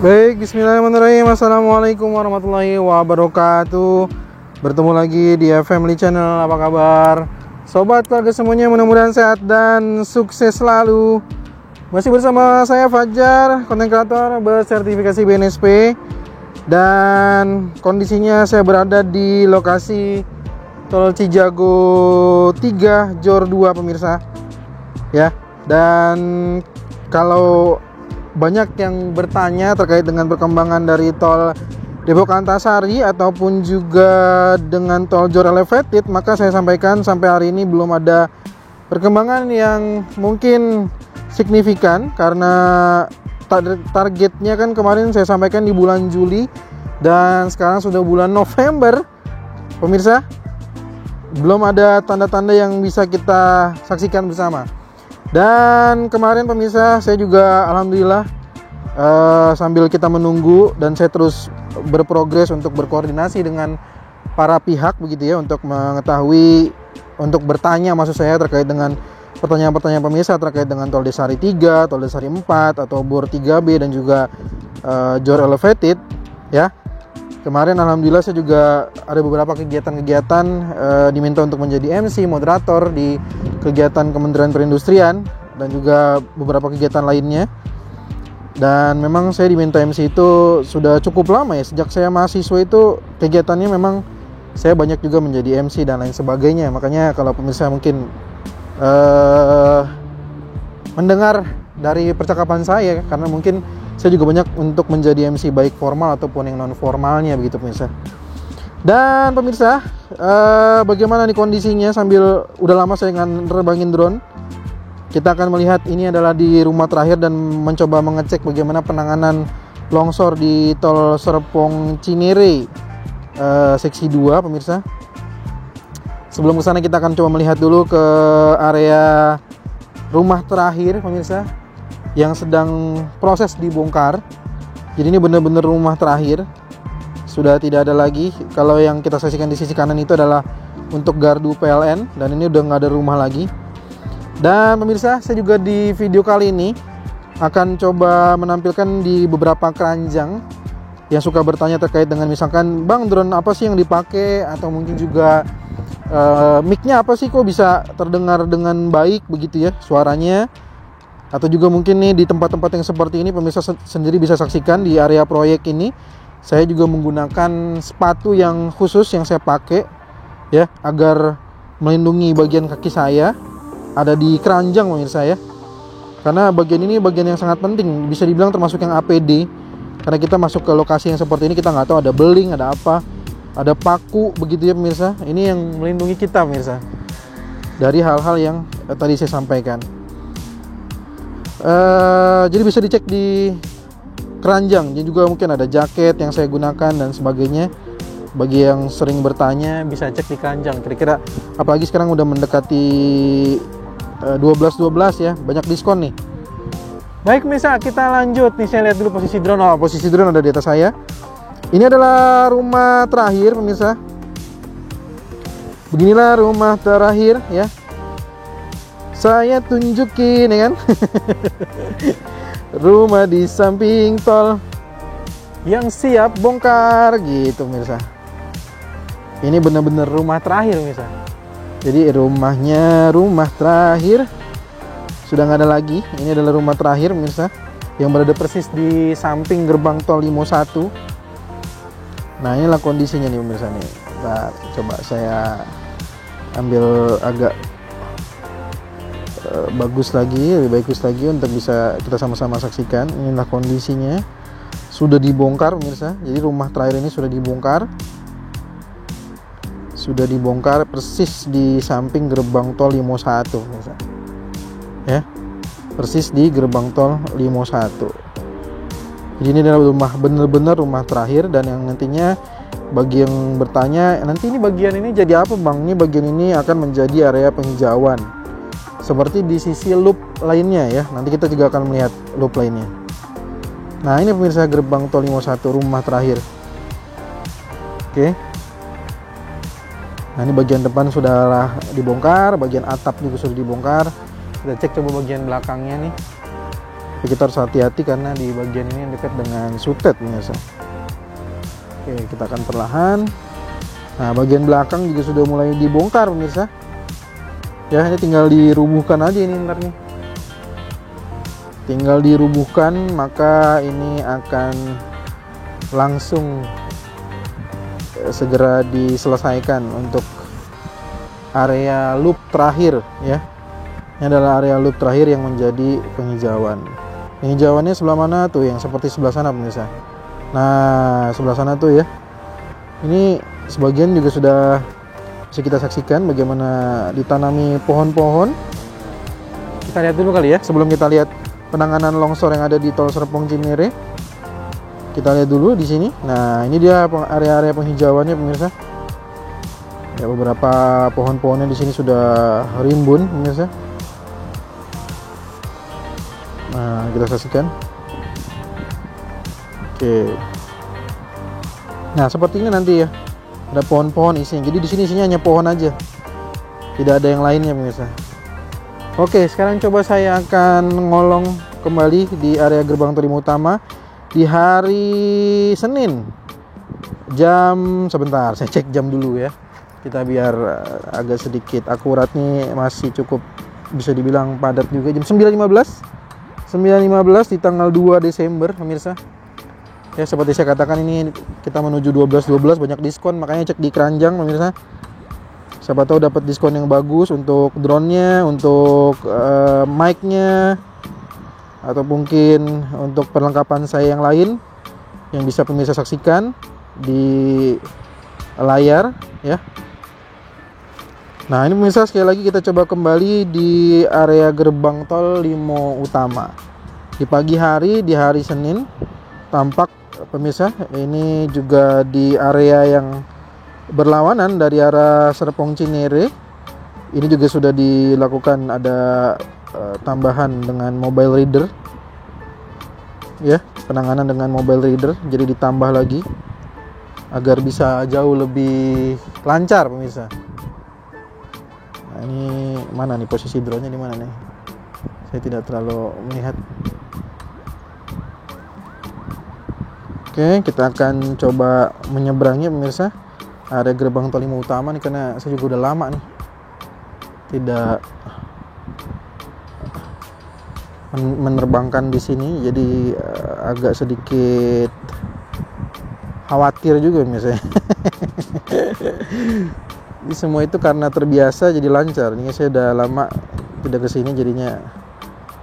Baik, bismillahirrahmanirrahim. Assalamualaikum warahmatullahi wabarakatuh. Bertemu lagi di Family Channel. Apa kabar sobat keluarga semuanya? Mudah-mudahan sehat dan sukses selalu. Masih bersama saya Fajar, konten kreator bersertifikasi BNSP. Dan kondisinya saya berada di lokasi Tol Cijago 3 Jor 2 pemirsa. Ya. Dan kalau banyak yang bertanya terkait dengan perkembangan dari tol Depok Antasari ataupun juga dengan tol Jor Elevated, maka saya sampaikan sampai hari ini belum ada perkembangan yang mungkin signifikan karena targetnya kan kemarin saya sampaikan di bulan Juli dan sekarang sudah bulan November. Pemirsa, belum ada tanda-tanda yang bisa kita saksikan bersama. Dan kemarin pemirsa saya juga alhamdulillah sambil kita menunggu dan saya terus berprogres untuk berkoordinasi dengan para pihak begitu ya, untuk mengetahui, untuk bertanya maksud saya terkait dengan pertanyaan-pertanyaan pemirsa terkait dengan Tol Desari 3, Tol Desari 4 atau Bor 3B dan juga Jor Elevated ya. Kemarin alhamdulillah saya juga ada beberapa kegiatan-kegiatan diminta untuk menjadi MC, moderator di kegiatan Kementerian Perindustrian dan juga beberapa kegiatan lainnya. Dan memang saya diminta MC itu sudah cukup lama ya, sejak saya mahasiswa itu kegiatannya memang saya banyak juga menjadi MC dan lain sebagainya. Makanya kalau pemirsa mungkin mendengar dari percakapan saya, karena mungkin saya juga banyak untuk menjadi MC baik formal ataupun yang non formalnya begitu pemirsa. Dan pemirsa, bagaimana nih kondisinya sambil udah lama saya nerbangin drone. Kita akan melihat ini adalah di rumah terakhir dan mencoba mengecek bagaimana penanganan longsor di Tol Serpong Cinere seksi 2 pemirsa. Sebelum ke sana kita akan coba melihat dulu ke area rumah terakhir pemirsa yang sedang proses dibongkar. Jadi ini benar-benar rumah terakhir. Sudah tidak ada lagi. Kalau yang kita saksikan di sisi kanan itu adalah untuk gardu PLN dan ini udah nggak ada rumah lagi. Dan pemirsa, saya juga di video kali ini akan coba menampilkan di beberapa keranjang yang suka bertanya terkait dengan misalkan, Bang, drone apa sih yang dipakai, atau mungkin juga mic-nya apa sih kok bisa terdengar dengan baik begitu ya suaranya. Atau juga mungkin nih di tempat-tempat yang seperti ini pemirsa sendiri bisa saksikan di area proyek ini. Saya juga menggunakan sepatu yang khusus yang saya pakai ya, agar melindungi bagian kaki saya. Ada di keranjang pemirsa ya. Karena bagian ini bagian yang sangat penting, bisa dibilang termasuk yang APD. Karena kita masuk ke lokasi yang seperti ini kita nggak tahu ada beling, ada apa, ada paku begitu ya pemirsa. Ini yang melindungi kita pemirsa dari hal-hal yang tadi saya sampaikan. Jadi bisa dicek di keranjang. Jadi juga mungkin ada jaket yang saya gunakan dan sebagainya. Bagi yang sering bertanya bisa cek di keranjang. Kira-kira apalagi sekarang udah mendekati 12 ya, banyak diskon nih. Baik pemirsa, kita lanjut nih. Saya lihat dulu posisi drone. Oh, posisi drone ada di atas saya. Ini adalah rumah terakhir pemirsa. Beginilah rumah terakhir ya. Saya tunjukin ya kan. Rumah di samping tol yang siap bongkar gitu pemirsa. Ini benar-benar rumah terakhir pemirsa. Jadi rumah terakhir sudah nggak ada lagi. Ini adalah rumah terakhir pemirsa yang berada persis di samping gerbang tol Limo 1. Nah inilah kondisinya nih pemirsa nih. Nah, coba saya ambil agak lebih bagus lagi untuk bisa kita sama-sama saksikan. Inilah kondisinya, sudah dibongkar pemirsa. Jadi rumah terakhir ini sudah dibongkar persis di samping gerbang tol Limo 1 pemirsa. Ya, persis di gerbang tol Limo 1. Jadi ini adalah benar-benar rumah terakhir. Dan yang nantinya bagi yang bertanya, nanti ini bagian ini jadi apa Bang? Ini bagian ini akan menjadi area penghijauan seperti di sisi loop lainnya ya. Nanti kita juga akan melihat loop lainnya. Nah ini pemirsa gerbang tol Limo 1 rumah terakhir. Oke. Nah ini bagian depan sudah dibongkar, bagian atap juga sudah dibongkar. Kita cek coba bagian belakangnya nih. Tapi kita harus hati-hati karena di bagian ini dekat dengan sutet pemirsa. Oke, kita akan perlahan. Nah, bagian belakang juga sudah mulai dibongkar pemirsa. Ya, ini tinggal dirubuhkan aja ini ntar nih. Tinggal dirubuhkan, maka ini akan langsung segera diselesaikan untuk area loop terakhir ya. Ini adalah area loop terakhir yang menjadi penghijauan. Penghijauannya sebelah mana tuh? Yang seperti sebelah sana pemirsa. Nah, sebelah sana tuh ya. Ini sebagian juga sudah bisa kita saksikan bagaimana ditanami pohon-pohon. Kita lihat dulu kali ya sebelum kita lihat penanganan longsor yang ada di Tol Serpong Cinere. Kita lihat dulu di sini. Nah, ini dia area-area penghijauannya pemirsa. Ya, beberapa pohon-pohonnya di sini sudah rimbun pemirsa. Nah, kita saksikan. Oke. Nah, seperti ini nanti ya. Ada pohon-pohon isinya. Jadi di sini isinya hanya pohon aja. Tidak ada yang lainnya pemirsa. Oke, sekarang coba saya akan ngolong kembali di area gerbang tol utama di hari Senin. Sebentar, saya cek jam dulu ya. Kita biar agak sedikit akurat nih, masih cukup bisa dibilang padat juga. Jam 9.15 di tanggal 2 Desember pemirsa. Ya, seperti saya katakan ini kita menuju 12 banyak diskon, makanya cek di keranjang pemirsa. Siapa tahu dapat diskon yang bagus untuk drone-nya, untuk mic-nya, atau mungkin untuk perlengkapan saya yang lain yang bisa pemirsa saksikan di layar ya. Nah, ini pemirsa sekali lagi kita coba kembali di area gerbang tol Limo Utama. Di pagi hari, di hari Senin tampak pemirsa ini juga di area yang berlawanan dari arah Serpong Cinere. Ini juga sudah dilakukan ada tambahan dengan mobile reader. Ya, penanganan dengan mobile reader jadi ditambah lagi agar bisa jauh lebih lancar pemirsa. Nah, ini mana nih posisi drone-nya di mana nih? Saya tidak terlalu melihat. Oke, kita akan coba menyeberangnya pemirsa. Ada gerbang tol Limo Utama nih karena saya juga udah lama nih tidak menerbangkan di sini, jadi agak sedikit khawatir juga misalnya. Ini semua itu karena terbiasa jadi lancar. Ini saya udah lama tidak kesini jadinya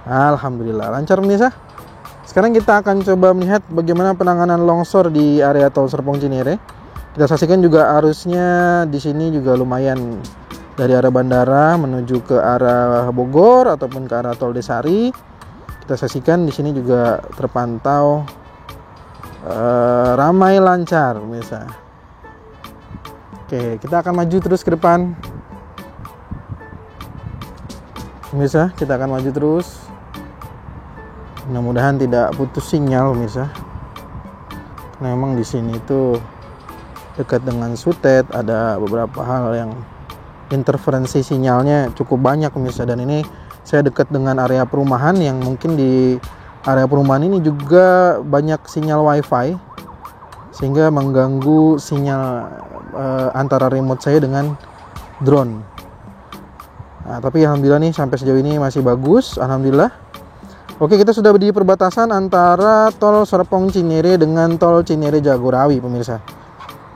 alhamdulillah lancar pemirsa. Sekarang kita akan coba melihat bagaimana penanganan longsor di area Tol Serpong Cinere. Kita saksikan juga arusnya di sini juga lumayan dari arah bandara menuju ke arah Bogor ataupun ke arah Tol Desari. Kita saksikan di sini juga terpantau ramai lancar pemirsa. Oke, kita akan maju terus ke depan. Pemirsa, kita akan maju terus. Mudah-mudahan tidak putus sinyal pemirsa. Memang di sini itu dekat dengan sutet, ada beberapa hal yang interferensi sinyalnya cukup banyak pemirsa, dan ini saya dekat dengan area perumahan yang mungkin di area perumahan ini juga banyak sinyal wifi sehingga mengganggu sinyal antara remote saya dengan drone. Nah, tapi alhamdulillah nih sampai sejauh ini masih bagus, alhamdulillah. Oke, kita sudah di perbatasan antara Tol Serpong Cinere dengan Tol Cinere Jagorawi pemirsa.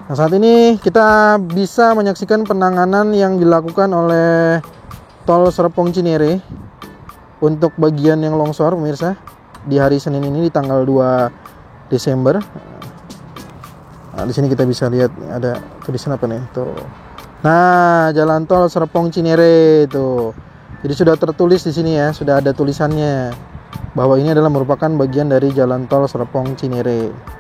Nah, saat ini kita bisa menyaksikan penanganan yang dilakukan oleh Tol Serpong Cinere untuk bagian yang longsor pemirsa di hari Senin ini di tanggal 2 Desember. Nah, di sini kita bisa lihat ada tulisan apa nih tuh. Nah, jalan Tol Serpong Cinere itu. Jadi sudah tertulis di sini ya, sudah ada tulisannya bahwa ini adalah merupakan bagian dari jalan Tol Serpong Cinere.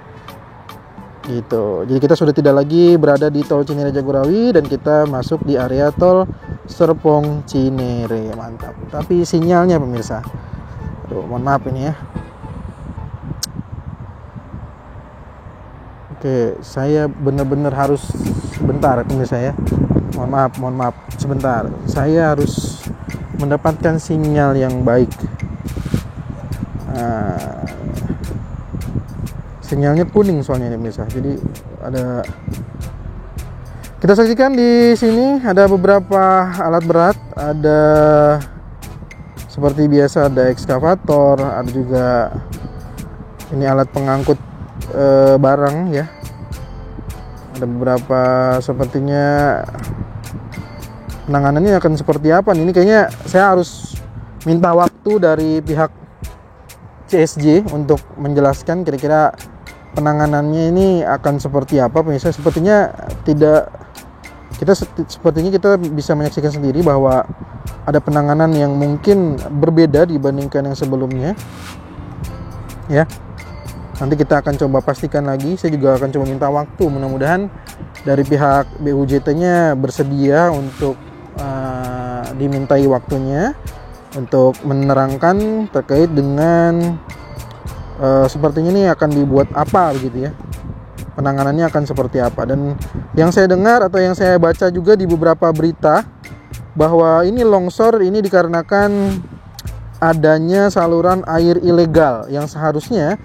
Gitu. Jadi kita sudah tidak lagi berada di Tol Cinere Jagorawi dan kita masuk di area Tol Serpong Cinere. Mantap. Tapi sinyalnya pemirsa, aduh, mohon maaf ini ya. Oke, saya benar-benar harus sebentar pemirsa ya. Mohon maaf sebentar. Saya harus mendapatkan sinyal yang baik. Nah, sinyalnya kuning soalnya ini pemirsa. Jadi kita saksikan di sini ada beberapa alat berat, ada seperti biasa ada ekskavator, ada juga ini alat pengangkut barang ya. Ada beberapa, sepertinya penanganannya akan seperti apa nih? Ini kayaknya saya harus minta waktu dari pihak CSJ untuk menjelaskan kira-kira penanganannya ini akan seperti apa. Pemirsa, sepertinya kita bisa menyaksikan sendiri bahwa ada penanganan yang mungkin berbeda dibandingkan yang sebelumnya ya. Nanti kita akan coba pastikan lagi. Saya juga akan coba minta waktu, mudah-mudahan dari pihak BUJT-nya bersedia untuk dimintai waktunya untuk menerangkan terkait dengan sepertinya ini akan dibuat apa begitu ya, penanganannya akan seperti apa. Dan yang saya dengar atau yang saya baca juga di beberapa berita bahwa ini longsor ini dikarenakan adanya saluran air ilegal yang seharusnya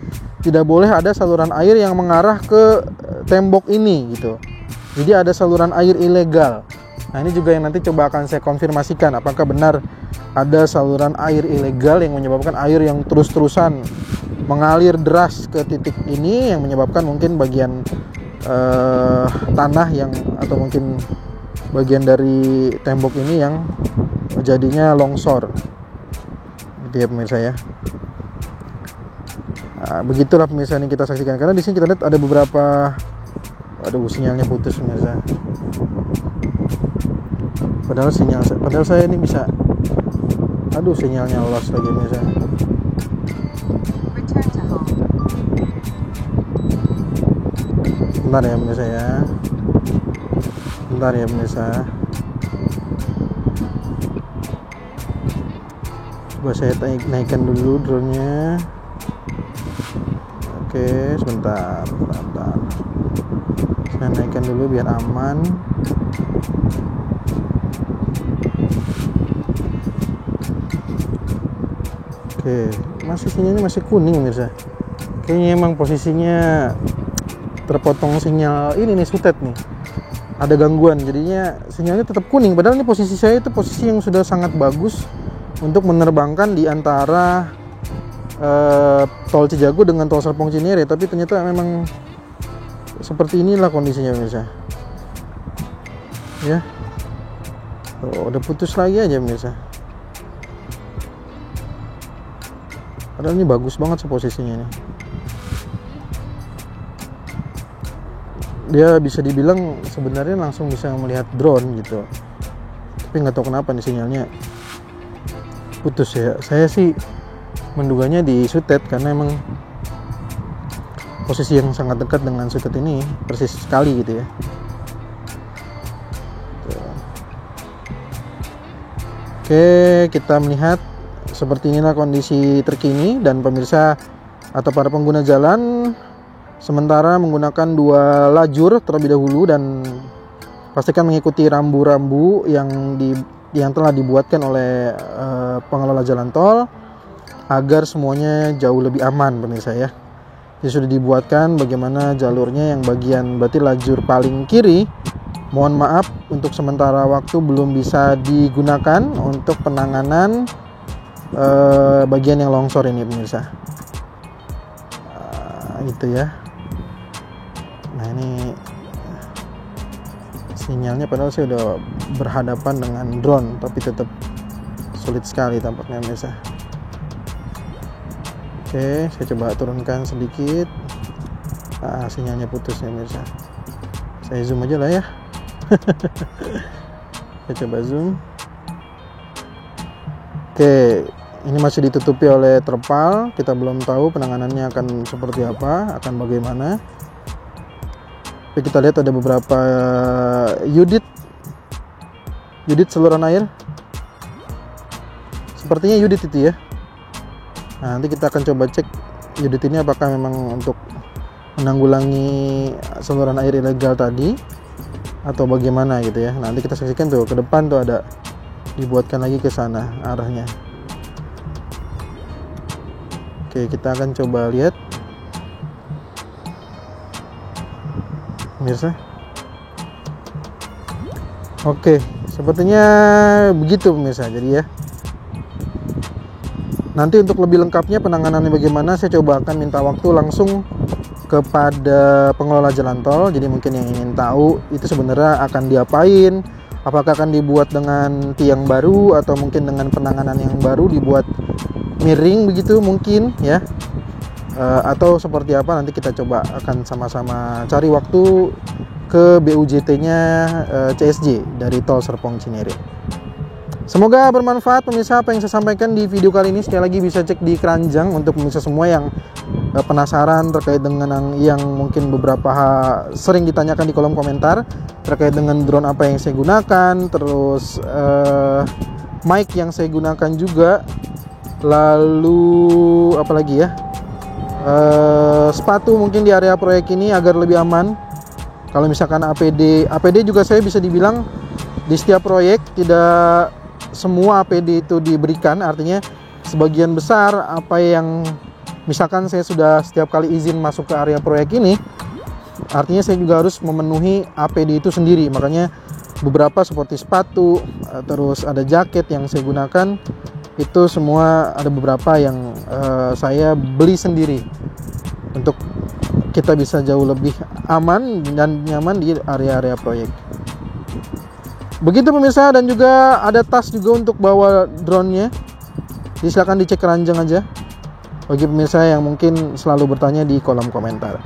tidak boleh ada saluran air yang mengarah ke tembok ini gitu. Jadi ada saluran air ilegal. Nah, ini juga yang nanti coba akan saya konfirmasikan apakah benar ada saluran air ilegal yang menyebabkan air yang terus-terusan mengalir deras ke titik ini, yang menyebabkan mungkin bagian tanah yang atau mungkin bagian dari tembok ini yang jadinya longsor gitu ya pemirsa ya. Nah, begitulah pemirsa ini kita saksikan, karena di sini kita lihat ada beberapa, aduh sinyalnya putus pemirsa. Padahal saya ini bisa, aduh sinyalnya lost lagi pemirsa. Bentar ya pemirsa ya. Bentar ya pemirsa. Coba saya naikkan dulu drone-nya. Oke, sebentar. Saya naikkan dulu biar aman. Oke, sinyalnya masih kuning pemirsa. Kayaknya emang posisinya terpotong sinyal ini nih, sutet nih. Ada gangguan, jadinya sinyalnya tetap kuning. Padahal ini posisi saya itu posisi yang sudah sangat bagus untuk menerbangkan di antara tol Cijago dengan tol Serpong Cinere, tapi ternyata memang seperti inilah kondisinya pemirsa. Ya. Oh, udah putus lagi aja pemirsa. Padahal ini bagus banget posisinya ini. Dia bisa dibilang sebenarnya langsung bisa melihat drone gitu. Tapi nggak tahu kenapa nih sinyalnya putus ya. Saya sih menduganya di sutet karena emang posisi yang sangat dekat dengan sutet ini persis sekali gitu ya. Oke, kita melihat seperti inilah kondisi terkini, dan pemirsa atau para pengguna jalan sementara menggunakan 2 lajur terlebih dahulu, dan pastikan mengikuti rambu-rambu yang telah dibuatkan oleh pengelola jalan tol agar semuanya jauh lebih aman pemirsa ya. Jadi sudah dibuatkan bagaimana jalurnya, yang bagian berarti lajur paling kiri mohon maaf untuk sementara waktu belum bisa digunakan untuk penanganan bagian yang longsor ini pemirsa. Gitu ya. Nah ini sinyalnya, padahal saya udah berhadapan dengan drone tapi tetap sulit sekali tampaknya pemirsa. Oke, saya coba turunkan sedikit. Sinyalnya putus ya pemirsa. Saya zoom aja lah ya. Saya coba zoom. Oke, ini masih ditutupi oleh terpal. Kita belum tahu penanganannya akan seperti apa, akan bagaimana. Tapi kita lihat ada beberapa unit saluran air. Sepertinya unit itu ya. Nah, nanti kita akan coba cek unit ini apakah memang untuk menanggulangi saluran air ilegal tadi atau bagaimana gitu ya. Nanti kita saksikan tuh ke depan tuh ada dibuatkan lagi ke sana arahnya. Oke, kita akan coba lihat pemirsa. Oke, sepertinya begitu pemirsa. Jadi ya, nanti untuk lebih lengkapnya penanganannya bagaimana, saya coba akan minta waktu langsung kepada pengelola jalan tol. Jadi mungkin yang ingin tahu itu sebenarnya akan diapain, apakah akan dibuat dengan tiang baru atau mungkin dengan penanganan yang baru dibuat miring begitu mungkin ya, atau seperti apa, nanti kita coba akan sama-sama cari waktu ke BUJT-nya CSJ dari Tol Serpong Cinere. Semoga bermanfaat pemirsa apa yang saya sampaikan di video kali ini. Sekali lagi bisa cek di keranjang untuk pemirsa semua yang penasaran terkait dengan yang mungkin beberapa sering ditanyakan di kolom komentar terkait dengan drone apa yang saya gunakan, terus mic yang saya gunakan juga, lalu apalagi ya, sepatu mungkin di area proyek ini agar lebih aman. Kalau misalkan APD juga saya bisa dibilang di setiap proyek tidak semua APD itu diberikan, artinya sebagian besar apa yang misalkan saya sudah setiap kali izin masuk ke area proyek ini, artinya saya juga harus memenuhi APD itu sendiri. Makanya beberapa seperti sepatu, terus ada jaket yang saya gunakan, itu semua ada beberapa yang saya beli sendiri untuk kita bisa jauh lebih aman dan nyaman di area-area proyek. Begitu pemirsa, dan juga ada tas juga untuk bawa drone-nya. Jadi silakan dicek keranjang aja bagi pemirsa yang mungkin selalu bertanya di kolom komentar.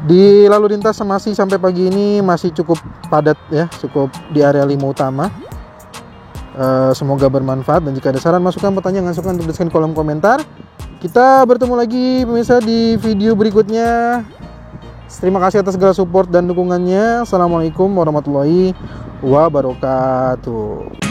Di lalu lintas masih sampai pagi ini masih cukup padat ya, cukup di area 5 utama. Semoga bermanfaat, dan jika ada saran, masukan, pertanyaan, masukan untuk di kolom komentar. Kita bertemu lagi pemirsa di video berikutnya. Terima kasih atas segala support dan dukungannya. Assalamualaikum warahmatullahi wabarakatuh.